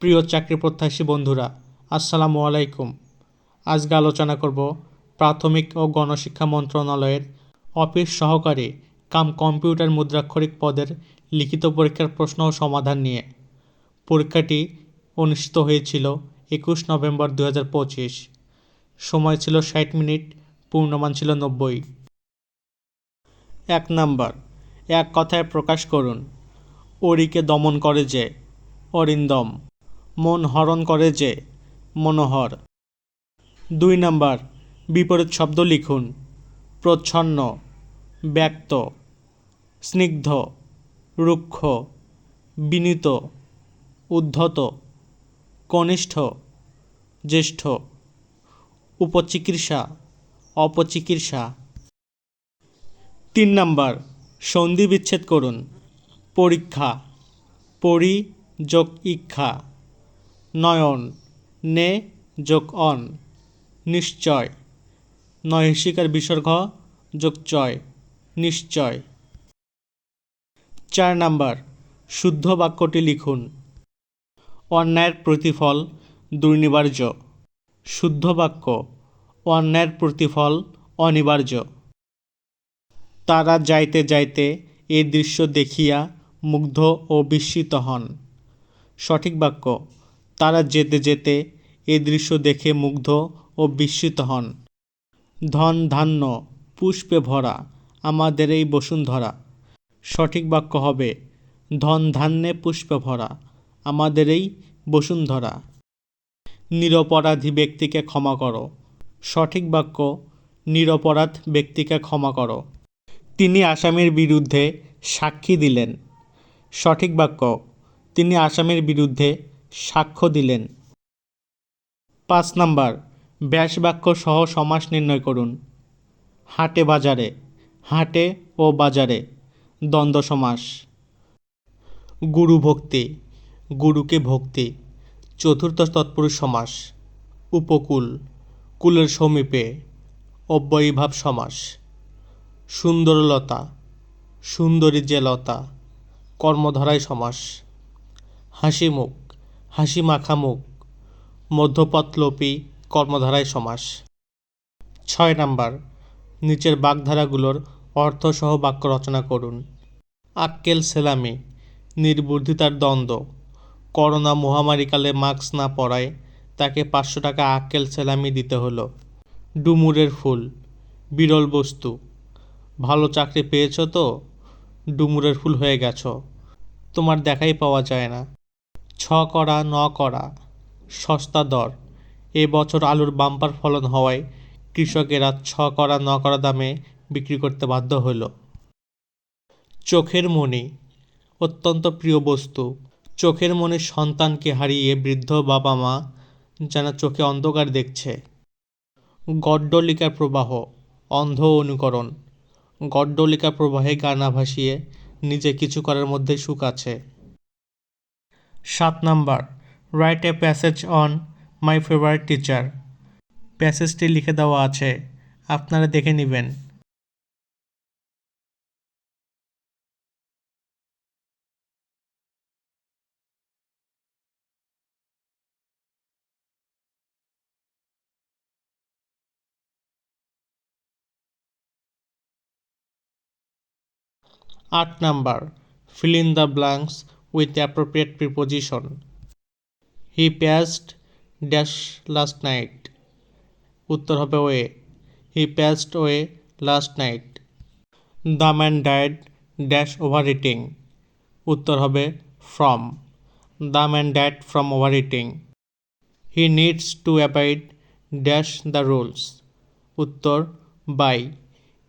প্রিয় চাকরি প্রত্যাশী বন্ধুরা, আসসালামু আলাইকুম। আজকে আলোচনা করব প্রাথমিক ও গণশিক্ষা মন্ত্রণালয়ের অফিস সহকারী কাম কম্পিউটার মুদ্রাক্ষরিক পদের লিখিত পরীক্ষার প্রশ্ন ও সমাধান নিয়ে। পরীক্ষাটি অনুষ্ঠিত হয়েছিল 21 নভেম্বর 2025। সময় ছিল 60 মিনিট, পূর্ণমান ছিল 90। 1 নাম্বার, এক কথায় প্রকাশ করুন। অরিকে দমন করে যে, অরিন্দম। মন হরণ করে যে, মনোহর। 2 নাম্বার, বিপরীত শব্দ লিখুন। প্রচ্ছন্ন, ব্যক্ত, স্নিগ্ধ, রুক্ষ, বিনীত, উদ্ধত, কনিষ্ঠ, জ্যেষ্ঠ। উপচিকিৎসা, অপচিকিৎসা। 3 নাম্বার, সন্ধি বিচ্ছেদ করুন। পরীক্ষা, পরি যোগ ইক্ষা। নয়ন, নে যোগ অন। নিশ্চয়, নৈশিকার বিসর্গ যোগ চয়, নিশ্চয়। 4 নাম্বার, শুদ্ধ বাক্যটি লিখুন। অন্যায়ের প্রতিফল দুর্নিবার্য। শুদ্ধ বাক্য, অন্যায়ের প্রতিফল অনিবার্য। তারা যাইতে যাইতে এই দৃশ্য দেখিয়া মুগ্ধ ও বিস্মিত হন। সঠিক বাক্য, তারা যেতে যেতে এই দৃশ্য দেখে মুগ্ধ ও বিস্মিত হন। ধন ধান্য পুষ্পে ভরা আমাদের এই বসুন্ধরা। সঠিক বাক্য হবে ধন ধান্যে পুষ্পে ভরা আমাদের এই বসুন্ধরা। নিরপরাধী ব্যক্তিকে ক্ষমা করো। সঠিক বাক্য, নিরপরাধ ব্যক্তিকে ক্ষমা করো। তিনি আসামির বিরুদ্ধে সাক্ষী দিলেন। সঠিক বাক্য, তিনি আসামির বিরুদ্ধে সাক্ষ্য দিলেন। 5 নাম্বার, ব্যাস বাক্য সহ সমাস নির্ণয় করুন। হাটে বাজারে, হাটে ও বাজারে দ্বন্দ্ব সমাস। গুরু ভক্তি, গুরুকে ভক্তি চতুর্থ তৎপুরুষ সমাস। উপকূল, কুলের সমীপে অব্যয়ীভাব সমাস। সুন্দরলতা, সুন্দরী যে লতা কর্মধারায় সমাস। হাসিমুখ, হাসি মাখা মুখ মধ্যপদলোপী কর্মধারায় সমাস। 6 নাম্বার, নিচের বাগধারাগুলোর অর্থসহ বাক্য রচনা করুন। আক্কেল সেলামি, নির্বুদ্ধিতার দ্বন্দ্ব। করোনা মহামারীকালে মাস্ক না পরায় তাকে 500 টাকা আক্কেল সেলামি দিতে হলো। ডুমুরের ফুল, বিরল বস্তু। ভালো চাকরি পেয়েছো তো ডুমুরের ফুল হয়ে গেছো, তোমার দেখাই পাওয়া যায় না। ছ করা ন করা, সস্তা দর। এ বছর আলুর বাম্পার ফলন হওয়ায় কৃষকেরা ছ করা ন করা দামে বিক্রি করতে বাধ্য হল। চোখের মণি, অত্যন্ত প্রিয় বস্তু। চোখের মণির সন্তানকে হারিয়ে বৃদ্ধ বাবা মা যেন চোখে অন্ধকার দেখছে। গড্ডলিকার প্রবাহ, অন্ধ অনুকরণ। গড্ডলিকার প্রবাহে গানা ভাসিয়ে নিজে কিছু করার মধ্যে সুখ আছে। 7 number, write a passage on my favourite teacher. প্যাসেজটি লিখে দেওয়া আছে, আপনারা দেখে নেবেন। 8 number, fill in the blanks with appropriate preposition. He passed dash last night. উত্তর হবে way. He passed away last night. The man died dash overeating. উত্তর হবে from. The man died from overeating. He needs to abide dash the rules. উত্তর by.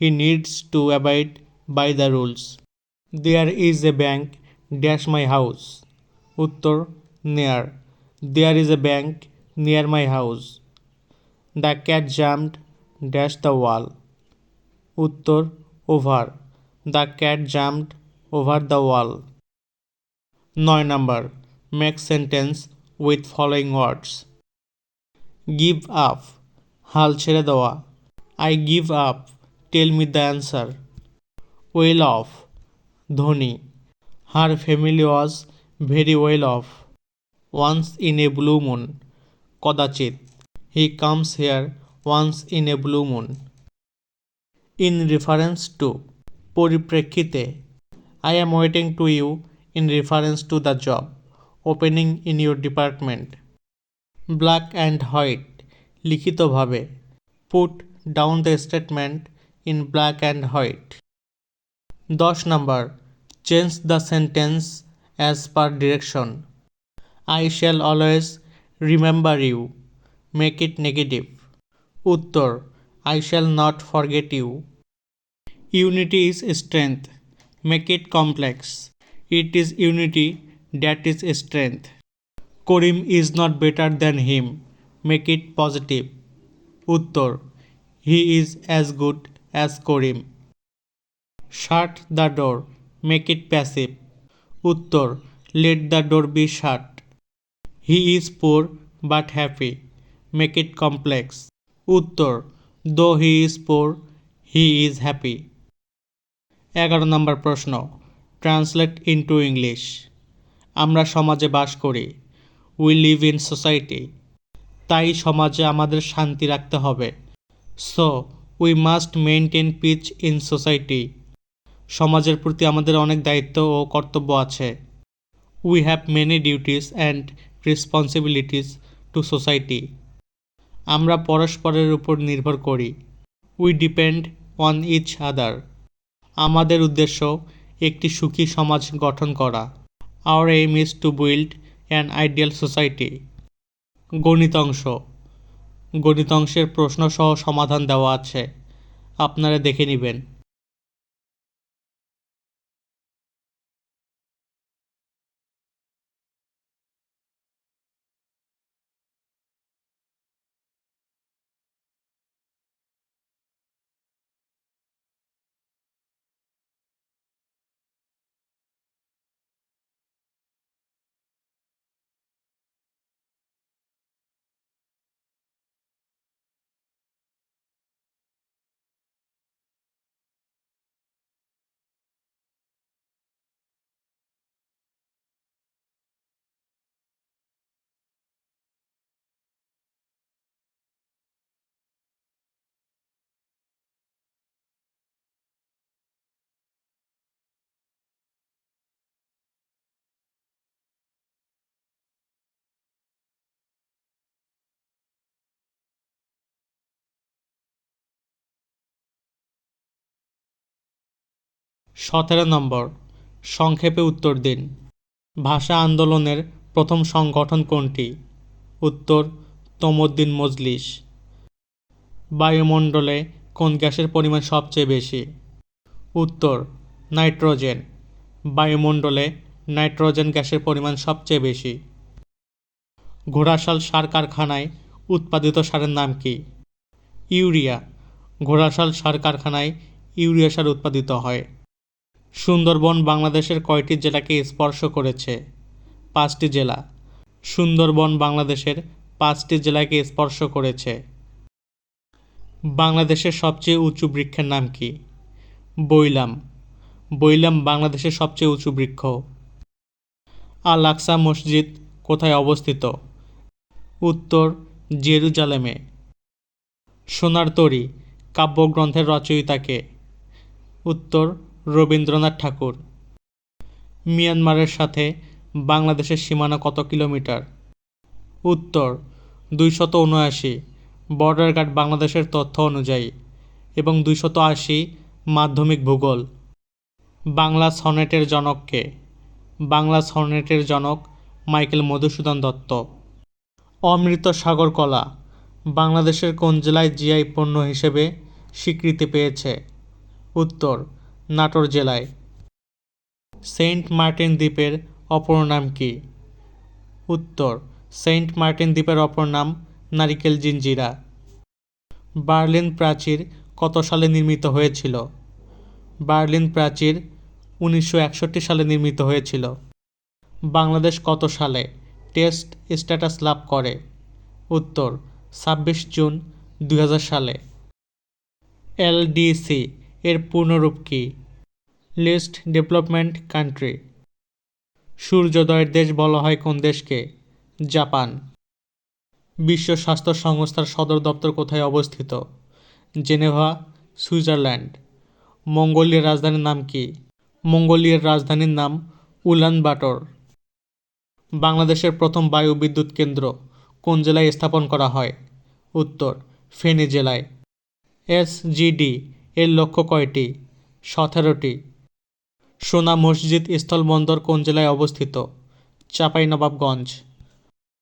He needs to abide by the rules. There is a bank dash my house. উত্তর near. There is a bank near my house. The cat jumped dash the wall. উত্তর over. The cat jumped over the wall. 9 number, make sentence with following words. Give up, হাল ছেড়ে দেওয়া। I give up, tell me the answer. Well off, ধনী। Her family was very well off. once in a blue moon, কদাচিৎ, he comes here once in a blue moon. In reference to, পরিপ্রেক্ষিতে, I am waiting to you in reference to the job opening in your department. Black and white, লিখিতভাবে, put down the statement in black and white. 10 number, change the sentence as per direction. I shall always remember you, make it negative. উত্তর, I shall not forget you. Unity is strength, make it complex. It is unity that is strength. Karim is not better than him, make it positive. উত্তর, he is as good as Karim. Shut the door, make it passive. উত্তর, let the door be shut. He is poor but happy, make it complex. উত্তর, though he is poor, he is happy. 11 নম্বর প্রশ্ন, translate into English. আমরা সমাজে বাস করি, we live in society, তাই সমাজে আমাদের শান্তি রাখতে হবে। So we must maintain peace in society, সমাজের প্রতি আমাদের অনেক দায়িত্ব ও কর্তব্য আছে। We have many duties and responsibilities to society, আমরা পরস্পরের উপর নির্ভর করি। We depend on each other, আমাদের উদ্দেশ্য একটি সুখী সমাজ গঠন করা। Our aim is to build an ideal society. গণিতাংশ, গণিতাংশের প্রশ্নসহ সমাধান দেওয়া আছে, আপনারা দেখে নেবেন। সতেরো নম্বর, সংক্ষেপে উত্তর দিন। ভাষা আন্দোলনের প্রথম সংগঠন কোনটি? উত্তর, তমদ্দিন মজলিস। বায়ুমণ্ডলে কোন গ্যাসের পরিমাণ সবচেয়ে বেশি? উত্তর, নাইট্রোজেন। বায়ুমণ্ডলে নাইট্রোজেন গ্যাসের পরিমাণ সবচেয়ে বেশি। ঘোড়াশাল সার কারখানায় উৎপাদিত সারের নাম কি? ইউরিয়া। ঘোড়াশাল সার কারখানায় ইউরিয়া সার উৎপাদিত হয়। সুন্দরবন বাংলাদেশের কয়টি জেলাকে স্পর্শ করেছে? 5টি জেলা। সুন্দরবন বাংলাদেশের 5টি জেলাকে স্পর্শ করেছে। বাংলাদেশের সবচেয়ে উঁচু বৃক্ষের নাম কি? বৈলাম। বৈলাম বাংলাদেশের সবচেয়ে উঁচু বৃক্ষ। আল আকসা মসজিদ কোথায় অবস্থিত? উত্তর, জেরুজালেমে। সোনার তরী কাব্যগ্রন্থের রচয়িতা কে? উত্তর, রবীন্দ্রনাথ ঠাকুর। মিয়ানমারের সাথে বাংলাদেশের সীমানা কত কিলোমিটার? উত্তর, 279। বর্ডার গার্ড বাংলাদেশের তথ্য অনুযায়ী এবং 280 মাধ্যমিক ভূগোল। বাংলা সনেটের জনক কে? বাংলা সনেটের জনক মাইকেল মধুসূদন দত্ত। অমৃত সাগর কলা বাংলাদেশের কোন জেলায় জিআই পণ্য হিসেবে স্বীকৃতি পেয়েছে? উত্তর, নাটোর জেলায়। সেন্ট মার্টিন দ্বীপের অপর নাম কি? উত্তর, সেন্ট মার্টিন দ্বীপের অপর নাম নারিকেল জিঞ্জিরা। বার্লিন প্রাচীর কত সালে নির্মিত হয়েছিল? বার্লিন প্রাচীর 1961 সালে নির্মিত হয়েছিল। বাংলাদেশ কত সালে টেস্ট স্ট্যাটাস লাভ করে? উত্তর, 26 জুন 2000 সালে। এলডিসি এর পূর্ণরূপ কি? Least development country. সূর্যোদয়ের দেশ বলা হয় কোন দেশকে? জাপান। বিশ্ব স্বাস্থ্য সংস্থার সদর দপ্তর কোথায় অবস্থিত? Geneva, Switzerland. মঙ্গোলিয়ার রাজধানীর নাম কি? মঙ্গোলিয়ার রাজধানীর নাম উলানবাটর। বাংলাদেশের প্রথম বায়ু বিদ্যুৎ কেন্দ্র কোন জেলায় স্থাপন করা হয়? উত্তর, ফেনী জেলায়। এসজিডি এর লক্ষ্য কয়টি? 17টি। সোনা মসজিদ স্থলবন্দর কোন জেলায় অবস্থিত? চাঁপাইনবাবগঞ্জ।